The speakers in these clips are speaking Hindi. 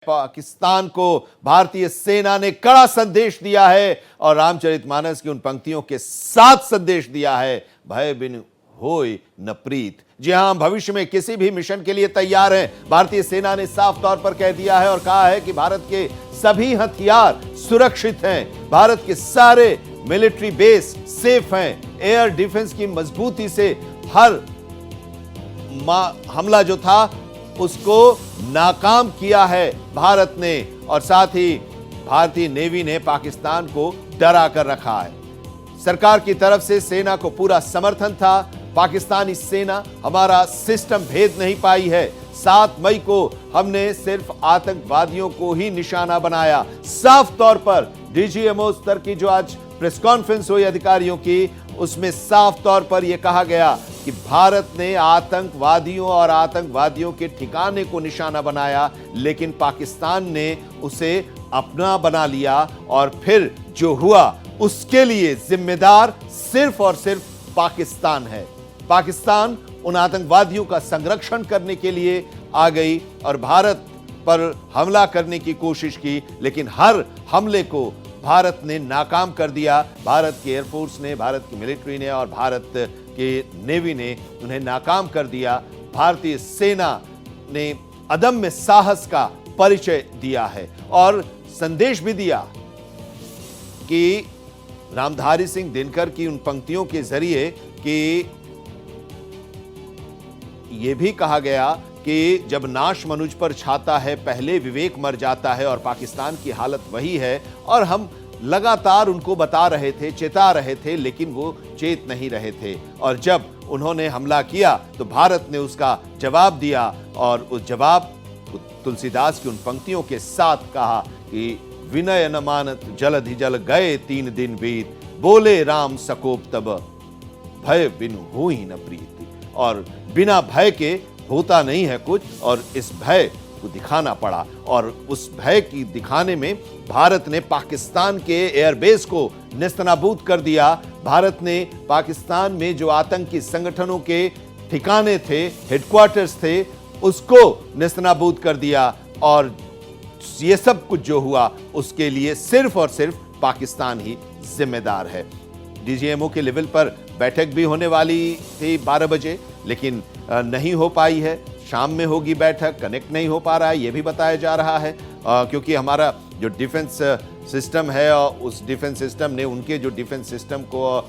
पाकिस्तान को भारतीय सेना ने कड़ा संदेश दिया है और रामचरितमानस की उन पंक्तियों के साथ संदेश दिया है, भय बिन होय न प्रीत। जी हां, भविष्य में किसी भी मिशन के लिए तैयार हैं। भारतीय सेना ने साफ तौर पर कह दिया है और कहा है कि भारत के सभी हथियार सुरक्षित हैं, भारत के सारे मिलिट्री बेस सेफ हैं, एयर डिफेंस की मजबूती से हर हमला जो था उसको नाकाम किया है भारत ने, और साथ ही भारतीय नेवी ने पाकिस्तान को डरा कर रखा है। सरकार की तरफ से सेना को पूरा समर्थन था। पाकिस्तानी सेना हमारा सिस्टम भेद नहीं पाई है। 7 मई को हमने सिर्फ आतंकवादियों को ही निशाना बनाया। साफ तौर पर डीजीएमओ स्तर की जो आज प्रेस कॉन्फ्रेंस हुई अधिकारियों की, उसमें साफ तौर पर यह कहा गया कि भारत ने आतंकवादियों और आतंकवादियों के ठिकाने को निशाना बनाया, लेकिन पाकिस्तान ने उसे अपना बना लिया और फिर जो हुआ उसके लिए जिम्मेदार सिर्फ और सिर्फ पाकिस्तान है। पाकिस्तान उन आतंकवादियों का संरक्षण करने के लिए आ गई और भारत पर हमला करने की कोशिश की, लेकिन हर हमले को भारत ने नाकाम कर दिया। भारत की एयरफोर्स ने, भारत की मिलिट्री ने और भारत के नेवी ने उन्हें नाकाम कर दिया। भारतीय सेना ने अदम्य साहस का परिचय दिया है और संदेश भी दिया कि रामधारी सिंह दिनकर की उन पंक्तियों के जरिए कि यह भी कहा गया कि जब नाश मनुज पर छाता है पहले विवेक मर जाता है, और पाकिस्तान की हालत वही है। और हम लगातार उनको बता रहे थे, चेता रहे थे, लेकिन वो चेत नहीं रहे थे। और जब उन्होंने हमला किया तो भारत ने उसका जवाब दिया, और उस जवाब तुलसीदास की उन पंक्तियों के साथ कहा कि विनय न मानत जलधि जल गए 3 दिन बीत, बोले राम सकोप तब भय बिनु होई न प्रीति। और बिना भय के होता नहीं है कुछ, और इस भय को दिखाना पड़ा, और उस भय की दिखाने में भारत ने पाकिस्तान के एयरबेस को नेस्तनाबूद कर दिया। भारत ने पाकिस्तान में जो आतंकी संगठनों के ठिकाने थे, हेडक्वार्टर्स थे, उसको नेस्तनाबूद कर दिया। और ये सब कुछ जो हुआ उसके लिए सिर्फ और सिर्फ पाकिस्तान ही जिम्मेदार है। डीजीएमओ के लेवल पर बैठक भी होने वाली थी 12 बजे, लेकिन नहीं हो पाई है। शाम में होगी बैठक, कनेक्ट नहीं हो पा रहा है, यह भी बताया जा रहा है, क्योंकि हमारा जो डिफेंस सिस्टम है उस डिफेंस सिस्टम ने उनके जो डिफेंस सिस्टम को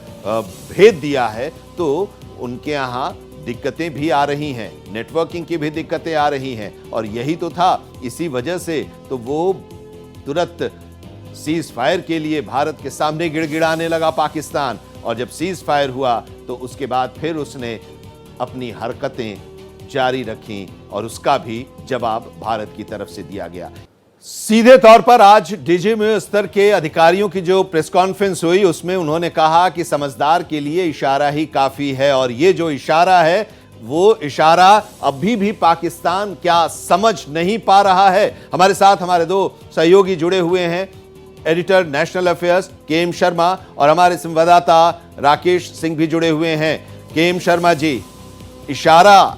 भेद दिया है, तो उनके यहाँ दिक्कतें भी आ रही हैं, नेटवर्किंग की भी दिक्कतें आ रही हैं। और यही तो था, इसी वजह से तो वो तुरंत सीज फायर के लिए भारत के सामने गिड़गिड़ाने लगा पाकिस्तान। और जब सीज फायर हुआ तो उसके बाद फिर उसने अपनी हरकतें जारी रखी और उसका भी जवाब भारत की तरफ से दिया गया। सीधे तौर पर आज डीजीएमओ स्तर के अधिकारियों की जो प्रेस कॉन्फ्रेंस हुई, उसमें उन्होंने कहा कि समझदार के लिए इशारा ही काफी है। और ये जो इशारा है वो इशारा अभी भी पाकिस्तान क्या समझ नहीं पा रहा है। हमारे साथ हमारे 2 सहयोगी जुड़े हुए हैं, editor national affairs KM. Sharma और हमारे संवाददाता राकेश सिंह भी जुड़े हुए हैं। के.एम. शर्मा जी, इशारा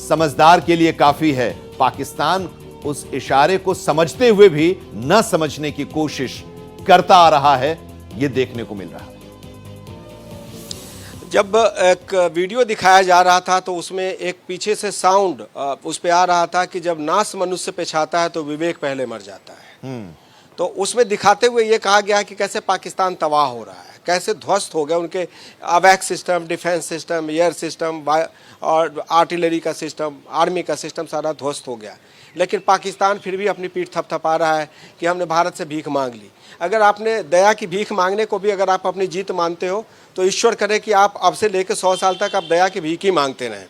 समझदार के लिए काफी है, पाकिस्तान उस इशारे को समझते हुए भी न समझने की कोशिश करता आ रहा है, यह देखने को मिल रहा है। जब एक वीडियो दिखाया जा रहा था तो उसमें एक पीछे से साउंड उस पे आ रहा था कि जब नाश मनुष्य पे छाता है तो विवेक पहले मर जाता है। तो उसमें दिखाते हुए ये कहा गया कि कैसे पाकिस्तान तबाह हो रहा है, कैसे ध्वस्त हो गया उनके awake system, defence system, air system और आर्टिलरी का सिस्टम, आर्मी का सिस्टम सारा ध्वस्त हो गया। लेकिन पाकिस्तान फिर भी अपनी पीठ थपथपा रहा है कि हमने भारत से भीख मांग ली। अगर आपने दया की भीख मांगने को भी अगर आप अपनी जीत मानते हो तो ईश्वर करे कि आप अब से लेकर 100 साल तक आप दया की भीख ही मांगते रहें।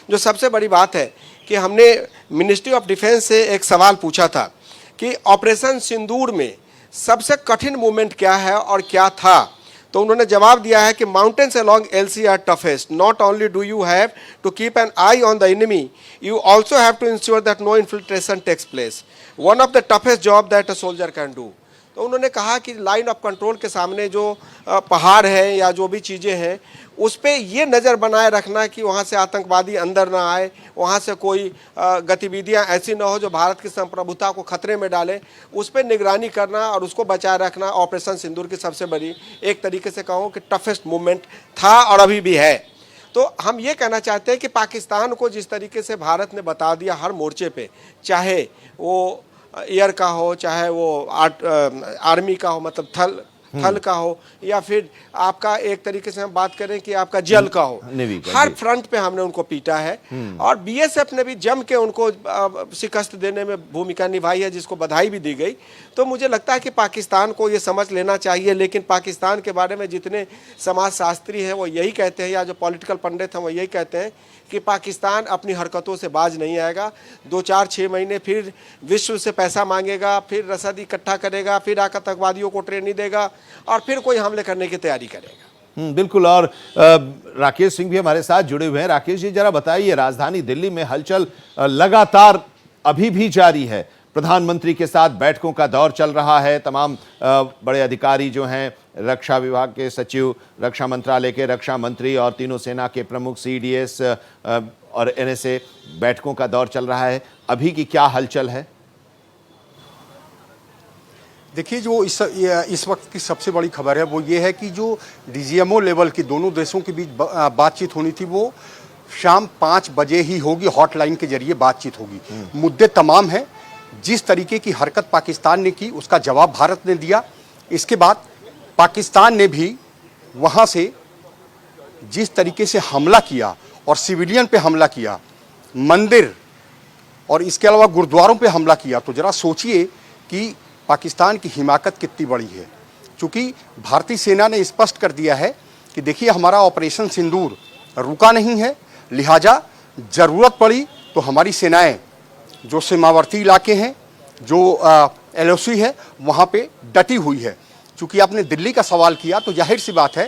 जो सबसे बड़ी बात है कि हमने मिनिस्ट्री ऑफ डिफेंस से एक सवाल पूछा था कि ऑपरेशन सिंदूर में सबसे कठिन मूवमेंट क्या है और क्या था, तो उन्होंने जवाब दिया है कि mountains along LC are toughest. Not only do you have to keep an eye on the enemy, you also have to ensure that no infiltration takes place. One of the toughest job that a soldier can do. तो उन्होंने कहा कि लाइन ऑफ कंट्रोल के सामने जो पहाड़ है या जो भी चीज़ें हैं उस पर ये नज़र बनाए रखना कि वहाँ से आतंकवादी अंदर ना आए, वहाँ से कोई गतिविधियाँ ऐसी ना हो जो भारत की संप्रभुता को खतरे में डालें, उस पर निगरानी करना और उसको बचाए रखना ऑपरेशन सिंदूर की सबसे बड़ी, एक तरीके से कहूँ कि टफेस्ट मूवमेंट था और अभी भी है। तो हम ये कहना चाहते हैं कि पाकिस्तान को जिस तरीके से भारत ने बता दिया हर मोर्चे पे, चाहे वो एयर का हो, चाहे वो आर्मी का हो, मतलब थल का हो, या फिर आपका एक तरीके से हम बात करें कि आपका जल का हो, हर फ्रंट पे हमने उनको पीटा है। और बीएसएफ ने भी जम के उनको शिकस्त देने में भूमिका निभाई है, जिसको बधाई भी दी गई। तो मुझे लगता है कि पाकिस्तान को ये समझ लेना चाहिए। लेकिन पाकिस्तान के बारे में जितने समाजशास्त्री हैं वो यही कहते हैं, या जो पॉलिटिकल पंडित हैं वो यही कहते हैं कि पाकिस्तान अपनी हरकतों से बाज नहीं आएगा। 2-4-6 महीने फिर विश्व से पैसा मांगेगा, फिर रसद इकट्ठा करेगा, फिर आतंकवादियों को ट्रेनिंग देगा और फिर कोई हमले करने की तैयारी करेगा। बिल्कुल। और राकेश सिंह भी हमारे साथ जुड़े हुए हैं। राकेश जी, जरा बताइए, राजधानी दिल्ली में हलचल लगातार अभी भी जारी है। प्रधानमंत्री के साथ बैठकों का दौर चल रहा है। तमाम बड़े अधिकारी जो हैं, रक्षा विभाग के सचिव, रक्षा मंत्रालय के रक्षा मंत्री और तीनों सेना के प्रमुख, सीडीएस और एनएसए, बैठकों का दौर चल रहा है। अभी की क्या हलचल है? देखिए, जो इस वक्त की सबसे बड़ी खबर है वो ये है कि जो डीजीएमओ लेवल की दोनों देशों के बीच बातचीत होनी थी वो शाम 5 बजे ही होगी। हॉटलाइन के जरिए बातचीत होगी। मुद्दे तमाम हैं। जिस तरीके की हरकत पाकिस्तान ने की उसका जवाब भारत ने दिया। इसके बाद पाकिस्तान ने भी वहाँ से जिस तरीके से हमला किया और सिविलियन पे हमला किया, मंदिर और इसके अलावा गुरुद्वारों पे हमला किया, तो ज़रा सोचिए कि पाकिस्तान की हिमाकत कितनी बड़ी है। चूँकि भारतीय सेना ने स्पष्ट कर दिया है कि देखिए, हमारा ऑपरेशन सिंदूर रुका नहीं है, लिहाजा ज़रूरत पड़ी तो हमारी सेनाएं जो सीमावर्ती इलाके हैं, जो एलओसी है, वहाँ पे डटी हुई है। चूँकि आपने दिल्ली का सवाल किया तो जाहिर सी बात है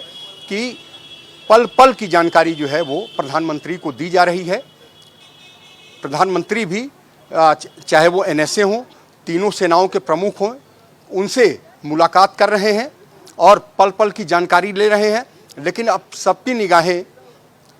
कि पल पल की जानकारी जो है वो प्रधानमंत्री को दी जा रही है। प्रधानमंत्री भी चाहे वो एनएसए हों, तीनों सेनाओं के प्रमुख हों, उनसे मुलाकात कर रहे हैं और पल पल की जानकारी ले रहे हैं। लेकिन अब सबकी निगाहें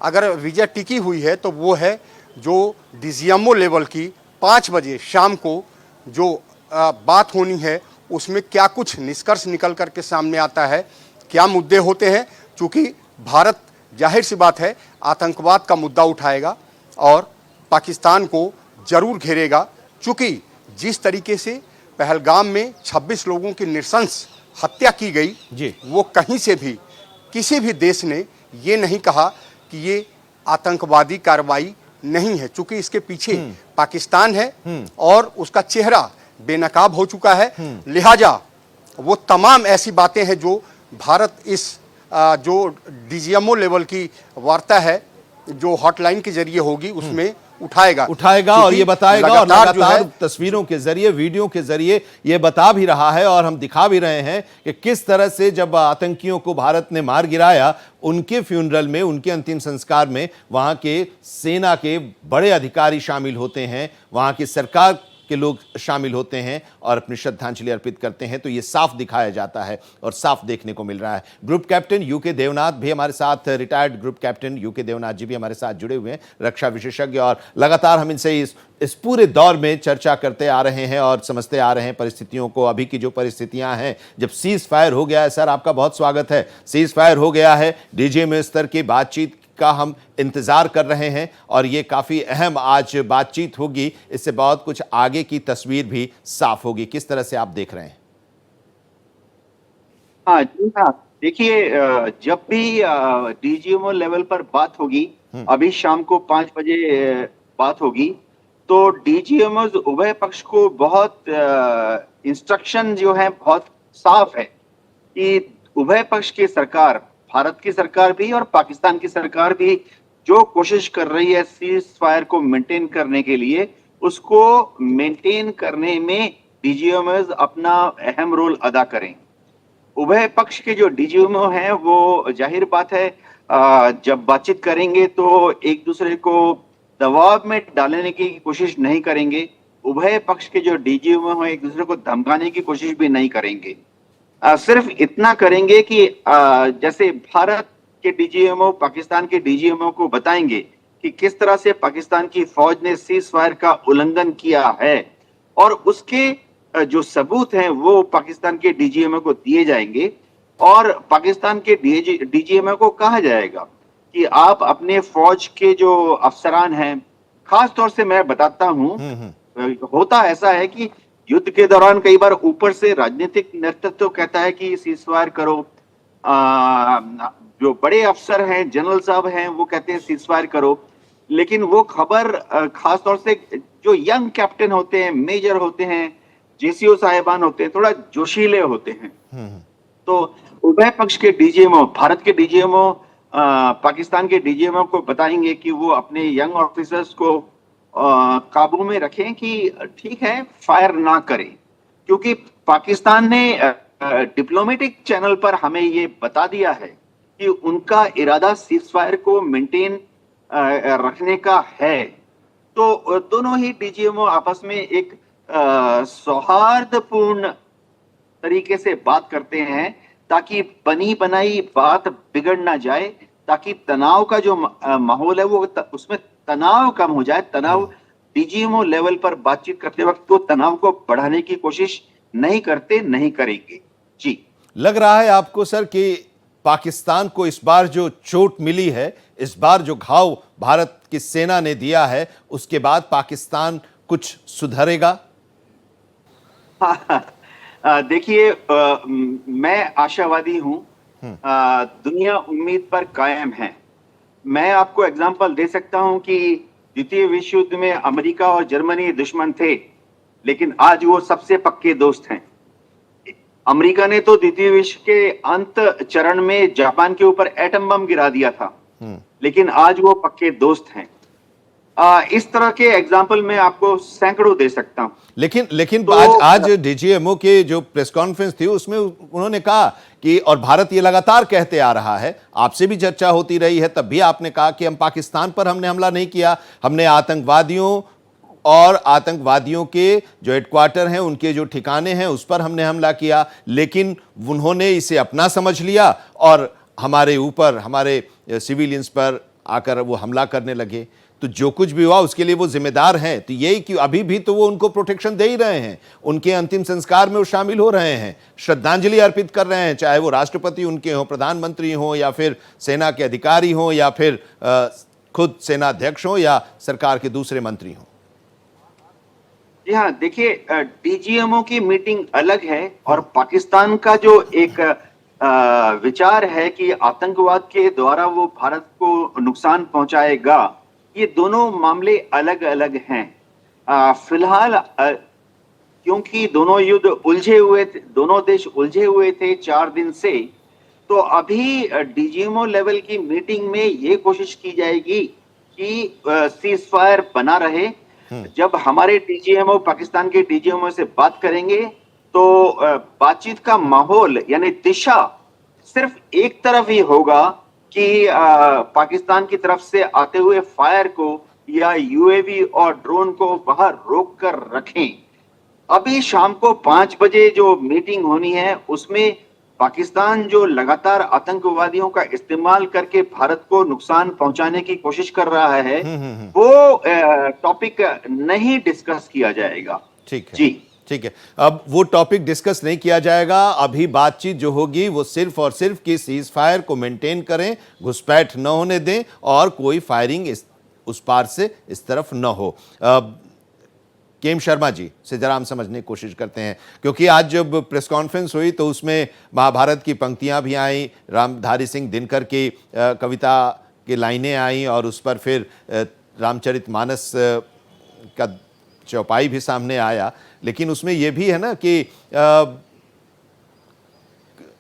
अगर विजय टिकी हुई है तो वो है जो डीजीएमओ लेवल की 5 बजे शाम को जो बात होनी है, उसमें क्या कुछ निष्कर्ष निकल कर के सामने आता है, क्या मुद्दे होते हैं। चूँकि भारत जाहिर सी बात है आतंकवाद का मुद्दा उठाएगा और पाकिस्तान को जरूर घेरेगा। चूँकि जिस तरीके से पहलगाम में 26 लोगों की नृशंस हत्या की गई जी, वो कहीं से भी किसी भी देश ने ये नहीं कहा कि ये आतंकवादी कार्रवाई नहीं है। चूंकि इसके पीछे पाकिस्तान है और उसका चेहरा बेनकाब हो चुका है, लिहाजा वो तमाम ऐसी बातें हैं जो भारत इस जो डीजीएमओ लेवल की वार्ता है जो हॉटलाइन के जरिए होगी उसमें उठाएगा और ये बताएगा और लगातार तस्वीरों के जरिए, वीडियो के जरिए ये बता भी रहा है और हम दिखा भी रहे हैं कि किस तरह से जब आतंकियों को भारत ने मार गिराया, उनके फ्यूनरल में, उनके अंतिम संस्कार में वहां के सेना के बड़े अधिकारी शामिल होते हैं, वहां की सरकार के लोग शामिल होते हैं और अपनी श्रद्धांजलि अर्पित करते हैं। तो ये साफ दिखाया जाता है और साफ देखने को मिल रहा है। ग्रुप कैप्टन यूके देवनाथ भी हमारे साथ, retired group captain UK Devnath ji भी हमारे साथ जुड़े हुए हैं, रक्षा विशेषज्ञ, और लगातार हम इनसे इस पूरे दौर में चर्चा करते आ रहे हैं और समझते आ रहे हैं परिस्थितियों को। अभी की जो परिस्थितियां हैं, जब सीज फायर हो गया है, सर आपका बहुत स्वागत है, सीज फायर हो गया है, डीजीएमओ स्तर की बातचीत का हम इंतजार कर रहे हैं और ये काफी अहम आज बातचीत होगी। इससे बहुत कुछ आगे की तस्वीर भी साफ होगी। किस तरह से आप देख रहे हैं? हाँ जी, हाँ, देखिए, जब भी डीजीएमओ लेवल पर बात होगी, अभी शाम को 5 बजे बात होगी, तो डीजीएमओ उभय पक्ष को बहुत इंस्ट्रक्शन जो है बहुत साफ है कि उभय पक्ष की सरकार, भारत की सरकार भी और पाकिस्तान की सरकार भी जो कोशिश कर रही है सीज फायर को मेंटेन करने के लिए, उसको मेंटेन करने में डीजीएमओ अपना अहम रोल अदा करें। उभय पक्ष के जो डीजीएमओ हैं वो जाहिर बात है जब बातचीत करेंगे तो एक दूसरे को दबाव में डालने की कोशिश नहीं करेंगे, उभय पक्ष के जो डीजीएमओ हैं एक दूसरे को धमकाने की कोशिश भी नहीं करेंगे। सिर्फ इतना करेंगे कि जैसे भारत के डीजीएमओ पाकिस्तान के डीजीएमओ को बताएंगे कि किस तरह से पाकिस्तान की फौज ने सीज फायर का उल्लंघन किया है, और उसके जो सबूत हैं वो पाकिस्तान के डीजीएमओ को दिए जाएंगे, और पाकिस्तान के डीजीएमओ को कहा जाएगा कि आप अपने फौज के जो अफसरान हैं, खास तौर से मैं बताता हूं, होता ऐसा है कि युद्ध के दौरान कई बार ऊपर से राजनीतिक नेतृत्व कहता है कि सीज फायर करो, जो बड़े अफसर हैं, जनरल साहब हैं, वो कहते हैं सीज फायर करो, लेकिन वो खबर खास तौर से जो यंग कैप्टन होते हैं, मेजर होते हैं, जेसीओ साहिबान होते हैं, थोड़ा जोशीले होते हैं। तो उभय पक्ष के डीजीएमओ, भारत के डीजीएमओ पाकिस्तान के डीजीएमओ को बताएंगे कि वो अपने यंग ऑफिसर्स को काबू में रखें कि ठीक है, फायर ना करें, क्योंकि पाकिस्तान ने डिप्लोमेटिक चैनल पर हमें ये बता दिया है कि उनका इरादा सीज फायर को मेंटेन रखने का है। तो दोनों ही डीजीएमओ आपस में एक सौहार्दपूर्ण तरीके से बात करते हैं ताकि बनी बनाई बात बिगड़ ना जाए, ताकि तनाव का जो माहौल है वो उसमें तनाव कम हो जाए। तनाव डीजीएमओ लेवल पर बातचीत करते वक्त तो तनाव को बढ़ाने की कोशिश नहीं करते, नहीं करेंगे। जी, लग रहा है आपको सर कि पाकिस्तान को इस बार जो चोट मिली है, इस बार जो घाव भारत की सेना ने दिया है, उसके बाद पाकिस्तान कुछ सुधरेगा? देखिए, मैं आशावादी हूं। दुनिया उम्मीद पर कायम है। मैं आपको एग्जांपल दे सकता हूं कि द्वितीय विश्व युद्ध में अमेरिका और जर्मनी दुश्मन थे, लेकिन आज वो सबसे पक्के दोस्त हैं। अमेरिका ने तो द्वितीय विश्व के अंत चरण में जापान के ऊपर एटम बम गिरा दिया था, लेकिन आज वो पक्के दोस्त हैं। इस तरह के एग्जाम्पल मैं आपको सैकड़ों दे सकता हूं। लेकिन तो आज डीजीएमओ के जो प्रेस कॉन्फ्रेंस थी उसमें उन्होंने कहा कि, और भारत ये लगातार कहते आ रहा है, आपसे भी चर्चा होती रही है, तब भी आपने कहा कि हम पाकिस्तान पर हमने हमला नहीं किया, हमने आतंकवादियों और आतंकवादियों के जो हेडक्वार्टर हैं, उनके जो ठिकाने हैं, उस पर हमने हमला किया, लेकिन उन्होंने इसे अपना समझ लिया और हमारे ऊपर, हमारे सिविलियंस पर आकर वो हमला करने लगे। तो जो कुछ भी हुआ उसके लिए वो जिम्मेदार हैं। तो यही कि अभी भी तो वो उनको प्रोटेक्शन दे ही रहे हैं, उनके अंतिम संस्कार में वो शामिल हो रहे हैं, श्रद्धांजलि अर्पित कर रहे हैं, चाहे वो राष्ट्रपति उनके हों, प्रधानमंत्री हों, या फिर सेना के अधिकारी हों, या फिर खुद सेनाध्यक्ष हों, या सरकार के दूसरे मंत्री हों। जी हाँ, देखिए, डीजीएमओ की मीटिंग अलग है और पाकिस्तान का जो एक विचार है कि आतंकवाद के द्वारा वो भारत को नुकसान पहुंचाएगा, ये दोनों मामले अलग अलग हैं। फिलहाल क्योंकि दोनों युद्ध उलझे हुए थे, दोनों देश उलझे हुए थे 4 दिन से, तो अभी डीजीएमओ लेवल की मीटिंग में ये कोशिश की जाएगी कि सीज फायर बना रहे। जब हमारे डीजीएमओ पाकिस्तान के डीजीएमओ से बात करेंगे तो बातचीत का माहौल यानी दिशा सिर्फ एक तरफ ही होगा कि पाकिस्तान की तरफ से आते हुए फायर को या यूएवी और ड्रोन को बाहर रोक कर रखें। अभी शाम को 5 बजे जो मीटिंग होनी है उसमें पाकिस्तान जो लगातार आतंकवादियों का इस्तेमाल करके भारत को नुकसान पहुंचाने की कोशिश कर रहा है, वो टॉपिक नहीं डिस्कस किया जाएगा। ठीक है जी, ठीक है। अब वो टॉपिक डिस्कस नहीं किया जाएगा। अभी बातचीत जो होगी वो सिर्फ और सिर्फ कि सीज फायर को मेंटेन करें, घुसपैठ न होने दें और कोई फायरिंग उस पार से इस तरफ न हो। केम शर्मा जी से जरा हम समझने की कोशिश करते हैं, क्योंकि आज जब प्रेस कॉन्फ्रेंस हुई तो उसमें महाभारत की पंक्तियां भी आईं, रामधारी सिंह दिनकर की कविता की लाइनें आईं, और उस पर फिर रामचरितमानस का चौपाई भी सामने आया। लेकिन उसमें यह भी है ना कि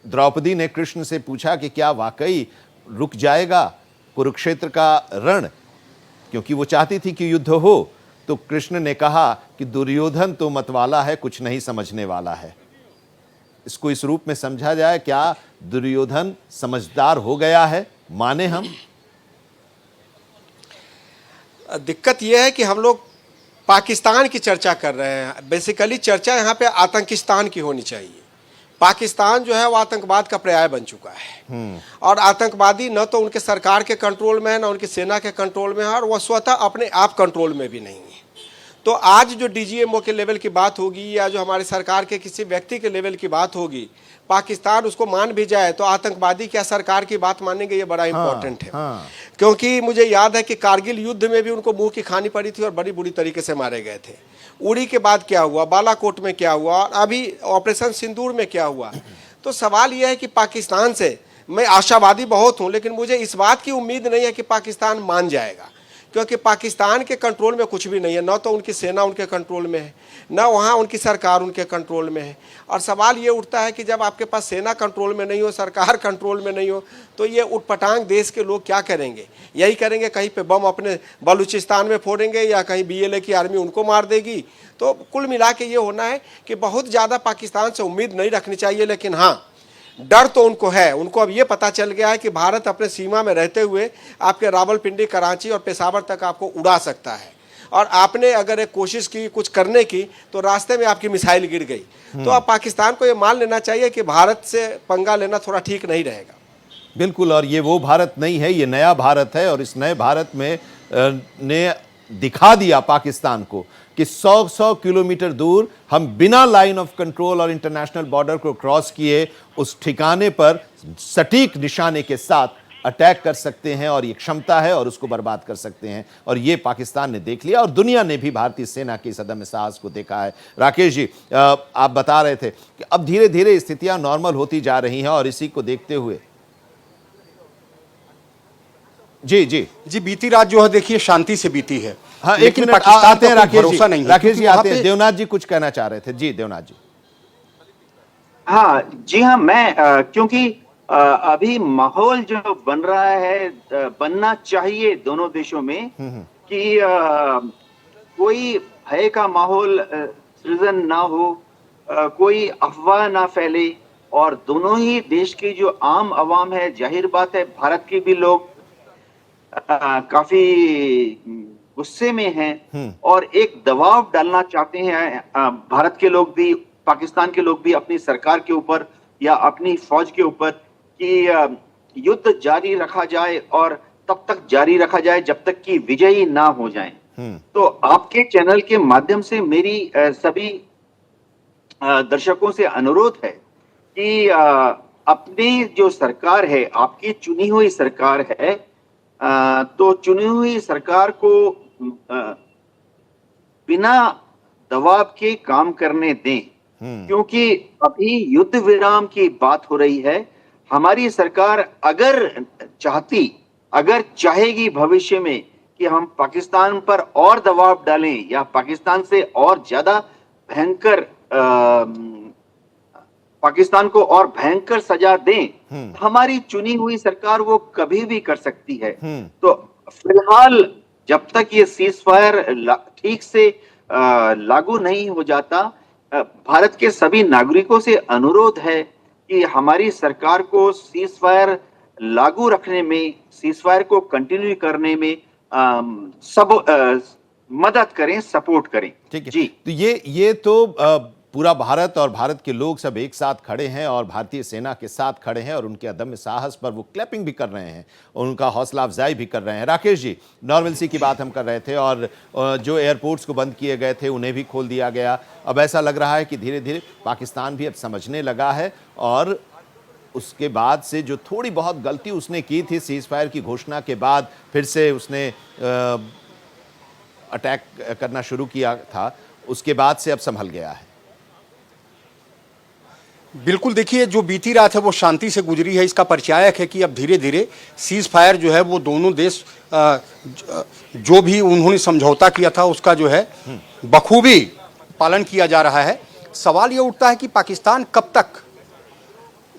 द्रौपदी ने कृष्ण से पूछा कि क्या वाकई रुक जाएगा कुरुक्षेत्र का रण, क्योंकि वो चाहती थी कि युद्ध हो। तो कृष्ण ने कहा कि दुर्योधन तो मतवाला है, कुछ नहीं समझने वाला है। इसको इस रूप में समझा जाए, क्या दुर्योधन समझदार हो गया है, माने हम? दिक्कत यह है कि हम लोग पाकिस्तान की चर्चा कर रहे हैं। बेसिकली चर्चा यहाँ पे आतंकिस्तान की होनी चाहिए। पाकिस्तान जो है वो आतंकवाद का पर्याय बन चुका है और आतंकवादी न तो उनके सरकार के कंट्रोल में है, न उनकी सेना के कंट्रोल में है, और वह स्वतः अपने आप कंट्रोल में भी नहीं है। तो आज जो डीजीएमओ के लेवल की बात होगी या जो हमारी सरकार के किसी व्यक्ति के लेवल की बात होगी, पाकिस्तान उसको मान भी जाए तो आतंकवादी क्या सरकार की बात मानेंगे, ये बड़ा इंपॉर्टेंट है। क्योंकि मुझे याद है कि कारगिल युद्ध में भी उनको मुंह की खानी पड़ी थी और बड़ी बुरी तरीके से मारे गए थे। उड़ी के बाद क्या हुआ, बालाकोट में क्या हुआ, और अभी ऑपरेशन सिंदूर में क्या हुआ। तो सवाल यह है कि पाकिस्तान से मैं आशावादी बहुत हूँ, लेकिन मुझे इस बात की उम्मीद नहीं है कि पाकिस्तान मान जाएगा, क्योंकि पाकिस्तान के कंट्रोल में कुछ भी नहीं है। न तो उनकी सेना उनके कंट्रोल में है, न वहाँ उनकी सरकार उनके कंट्रोल में है। और सवाल ये उठता है कि जब आपके पास सेना कंट्रोल में नहीं हो, सरकार कंट्रोल में नहीं हो, तो ये उटपटांग देश के लोग क्या करेंगे? यही करेंगे, कहीं पे बम अपने बलूचिस्तान में फोड़ेंगे या कहीं बीएलए की आर्मी उनको मार देगी। तो कुल मिला के ये होना है कि बहुत ज़्यादा पाकिस्तान से उम्मीद नहीं रखनी चाहिए। लेकिन हाँ, डर तो उनको है। उनको अब ये पता चल गया है कि भारत अपने सीमा में रहते हुए आपके रावलपिंडी, कराची और पेशावर तक आपको उड़ा सकता है, और आपने अगर एक कोशिश की कुछ करने की तो रास्ते में आपकी मिसाइल गिर गई। तो अब पाकिस्तान को ये मान लेना चाहिए कि भारत से पंगा लेना थोड़ा ठीक नहीं रहेगा। बिल्कुल, और ये वो भारत नहीं है, ये नया भारत है, और इस नए भारत में ने दिखा दिया पाकिस्तान को कि 100 किलोमीटर दूर हम बिना लाइन ऑफ कंट्रोल और इंटरनेशनल बॉर्डर को क्रॉस किए उस ठिकाने पर सटीक निशाने के साथ अटैक कर सकते हैं, और ये क्षमता है, और उसको बर्बाद कर सकते हैं। और ये पाकिस्तान ने देख लिया, और दुनिया ने भी भारतीय सेना के इस अदम्य साहस को देखा है। राकेश जी, आप बता रहे थे कि अब धीरे धीरे स्थितियां नॉर्मल होती जा रही हैं, और इसी को देखते हुए जी जी जी बीती रात जो है देखिए शांति से बीती है। हाँ, एक लेकिन मिनट पाकिस्तान आते हैं का कोई राकेश भरोसा जी। नहीं है, राकेश जी क्योंकि आते हैं। वहाँ पे- देवनाथ जी कुछ कहना चाह रहे थे। जी देवनाथ जी। हाँ जी हाँ, मैं क्योंकि अभी माहौल जो बन रहा है, बनना चाहिए दोनों देशों में कि कोई भय का माहौल सृजन ना हो, कोई अफवाह ना फैले, और दोनों ही देश की जो आम आवाम है, जाहिर बात है भारत के भी लोग काफी गुस्से में हैं और एक दबाव डालना चाहते हैं, भारत के लोग भी, पाकिस्तान के लोग भी अपनी सरकार के ऊपर या अपनी फौज के ऊपर कि युद्ध जारी रखा जाए, और तब तक जारी रखा जाए जब तक कि विजयी ना हो जाए। तो आपके चैनल के माध्यम से मेरी सभी दर्शकों से अनुरोध है कि अपनी जो सरकार है, आपकी चुनी हुई सरकार है, तो चुनी हुई सरकार को बिना दबाव के काम करने दें, क्योंकि अभी युद्ध विराम की बात हो रही है। हमारी सरकार अगर चाहेगी भविष्य में कि हम पाकिस्तान पर और दबाव डालें या पाकिस्तान से और ज्यादा भयंकर पाकिस्तान को और भयंकर सजा दें, हमारी चुनी हुई सरकार वो कभी भी कर सकती है। तो फिलहाल जब तक ये सीज फायर ठीक से लागू नहीं हो जाता, भारत के सभी नागरिकों से अनुरोध है कि हमारी सरकार को सीज फायर लागू रखने में, सीज फायर को कंटिन्यू करने में मदद करें, सपोर्ट करें। ठीक है जी। तो ये तो पूरा भारत और भारत के लोग सब एक साथ खड़े हैं और भारतीय सेना के साथ खड़े हैं, और उनके अदम्य साहस पर वो क्लैपिंग भी कर रहे हैं और उनका हौसला अफजाई भी कर रहे हैं। राकेश जी, नॉर्मलसी की बात हम कर रहे थे, और जो एयरपोर्ट्स को बंद किए गए थे उन्हें भी खोल दिया गया। अब ऐसा लग रहा है कि धीरे धीरे पाकिस्तान भी अब समझने लगा है, और उसके बाद से जो थोड़ी बहुत गलती उसने की थी सीज फायर की घोषणा के बाद, फिर से उसने अटैक करना शुरू किया था, उसके बाद से अब संभल गया है। बिल्कुल, देखिए जो बीती रात है वो शांति से गुजरी है। इसका परिचायक है कि अब धीरे धीरे सीज फायर जो है वो दोनों देश जो भी उन्होंने समझौता किया था उसका जो है बखूबी पालन किया जा रहा है। सवाल ये उठता है कि पाकिस्तान कब तक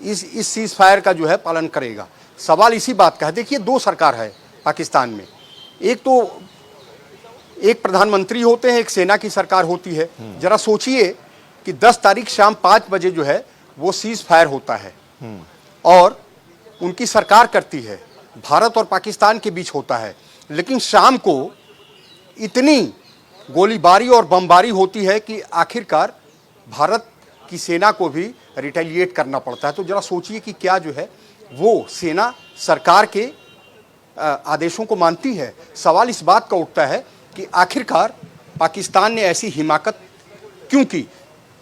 इस सीज फायर का जो है पालन करेगा। सवाल इसी बात का है। देखिए, दो सरकार है पाकिस्तान में, एक तो एक प्रधानमंत्री होते हैं, एक सेना की सरकार होती है। जरा सोचिए कि 10 तारीख शाम 5 बजे जो है वो सीज फायर होता है और उनकी सरकार करती है, भारत और पाकिस्तान के बीच होता है, लेकिन शाम को इतनी गोलीबारी और बमबारी होती है कि आखिरकार भारत की सेना को भी रिटेलिएट करना पड़ता है। तो जरा सोचिए कि क्या जो है वो सेना सरकार के आदेशों को मानती है। सवाल इस बात का उठता है कि आखिरकार पाकिस्तान ने ऐसी हिमाकत क्यों की।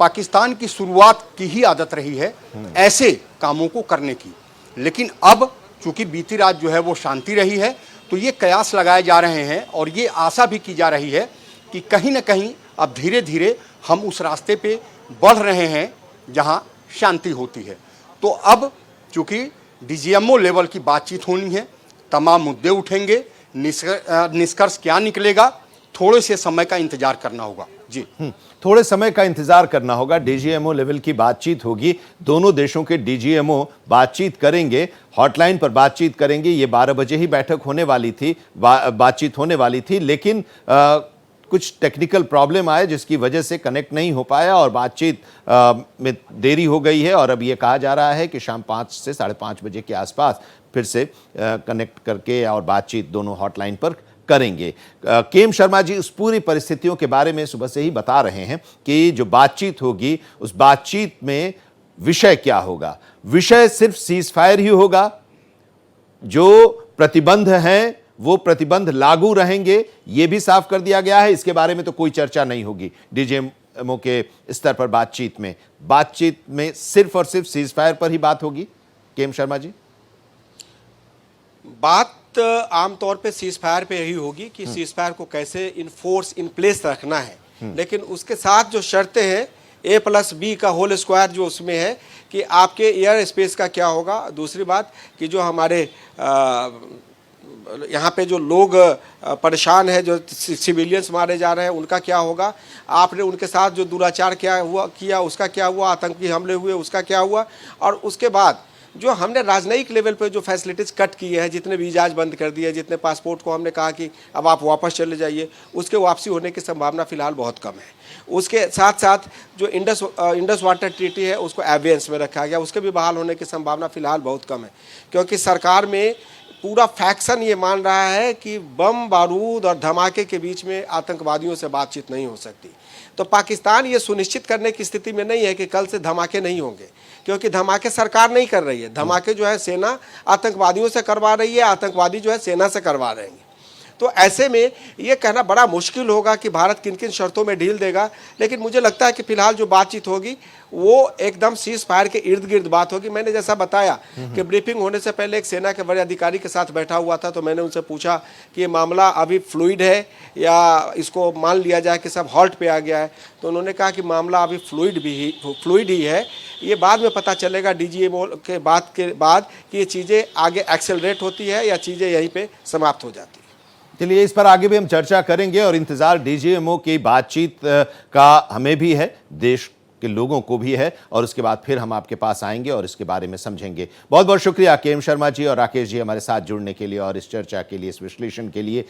पाकिस्तान की शुरुआत की ही आदत रही है ऐसे कामों को करने की, लेकिन अब चूंकि बीती रात जो है वो शांति रही है, तो ये कयास लगाए जा रहे हैं और ये आशा भी की जा रही है कि कहीं ना कहीं अब धीरे धीरे हम उस रास्ते पे बढ़ रहे हैं जहां शांति होती है। तो अब चूंकि डीजीएमओ लेवल की बातचीत होनी है, तमाम मुद्दे उठेंगे, निष्कर्ष क्या निकलेगा, थोड़े से समय का इंतजार करना होगा। जी थोड़े समय का इंतजार करना होगा। डीजीएमओ लेवल की बातचीत होगी, दोनों देशों के डीजीएमओ बातचीत करेंगे, हॉटलाइन पर बातचीत करेंगे। ये 12 बजे ही बैठक होने वाली थी, बातचीत होने वाली थी, लेकिन कुछ टेक्निकल प्रॉब्लम आए जिसकी वजह से कनेक्ट नहीं हो पाया और बातचीत में देरी हो गई है। और अब ये कहा जा रहा है कि शाम 5 से 5:30 बजे के आसपास फिर से कनेक्ट करके और बातचीत दोनों हॉटलाइन पर करेंगे। केएम शर्मा जी उस पूरी परिस्थितियों के बारे में सुबह से ही बता रहे हैं कि जो बातचीत होगी उस बातचीत में विषय क्या होगा। विषय सिर्फ सीज फायर ही होगा, जो प्रतिबंध हैं वो प्रतिबंध लागू रहेंगे, ये भी साफ कर दिया गया है। इसके बारे में तो कोई चर्चा नहीं होगी डीजीएमओ के स्तर पर। बातचीत में सिर्फ और सिर्फ सीज फायर पर ही बात होगी। केएम शर्मा जी, बात आमतौर पे सीज फायर पे यही होगी कि सीज फायर को कैसे इन प्लेस रखना है, लेकिन उसके साथ जो शर्तें हैं A+B का होल स्क्वायर जो उसमें है कि आपके एयर स्पेस का क्या होगा। दूसरी बात कि जो हमारे यहाँ पे जो लोग परेशान है, जो सिविलियंस मारे जा रहे हैं, उनका क्या होगा। आपने उनके साथ जो दुराचार किया उसका क्या हुआ, आतंकी हमले हुए उसका क्या हुआ। और उसके बाद जो हमने राजनयिक लेवल पे जो फैसिलिटीज़ कट किए हैं, जितने वीजाज बंद कर दिए, जितने पासपोर्ट को हमने कहा कि अब आप वापस चले जाइए, उसके वापसी होने की संभावना फ़िलहाल बहुत कम है। उसके साथ साथ जो इंडस वाटर ट्रीटी है उसको एवेंस में रखा गया, उसके भी बहाल होने की संभावना फ़िलहाल बहुत कम है, क्योंकि सरकार में पूरा फैक्शन ये मान रहा है कि बम बारूद और धमाके के बीच में आतंकवादियों से बातचीत नहीं हो सकती। तो पाकिस्तान ये सुनिश्चित करने की स्थिति में नहीं है कि कल से धमाके नहीं होंगे, क्योंकि धमाके सरकार नहीं कर रही है, धमाके जो है सेना आतंकवादियों से करवा रही है, आतंकवादी जो है सेना से करवा रहे हैं। तो ऐसे में ये कहना बड़ा मुश्किल होगा कि भारत किन किन शर्तों में ढील देगा, लेकिन मुझे लगता है कि फिलहाल जो बातचीत होगी वो एकदम सीज फायर के इर्द गिर्द बात होगी। मैंने जैसा बताया कि ब्रीफिंग होने से पहले एक सेना के बड़े अधिकारी के साथ बैठा हुआ था, तो मैंने उनसे पूछा कि ये मामला अभी फ्लूइड है या इसको मान लिया जाए कि सब हॉल्ट पे आ गया है। तो उन्होंने कहा कि मामला अभी फ्लूइड ही है, ये बाद में पता चलेगा डीजीएमओ के बाद कि ये चीज़ें आगे एक्सेलरेट होती है या चीज़ें यहीं पर समाप्त हो जाती है। चलिए इस पर आगे भी हम चर्चा करेंगे और इंतजार डीजीएमओ की बातचीत का हमें भी है, देश के लोगों को भी है, और उसके बाद फिर हम आपके पास आएंगे और इसके बारे में समझेंगे। बहुत बहुत शुक्रिया केएम शर्मा जी और राकेश जी हमारे साथ जुड़ने के लिए और इस चर्चा के लिए, इस विश्लेषण के लिए।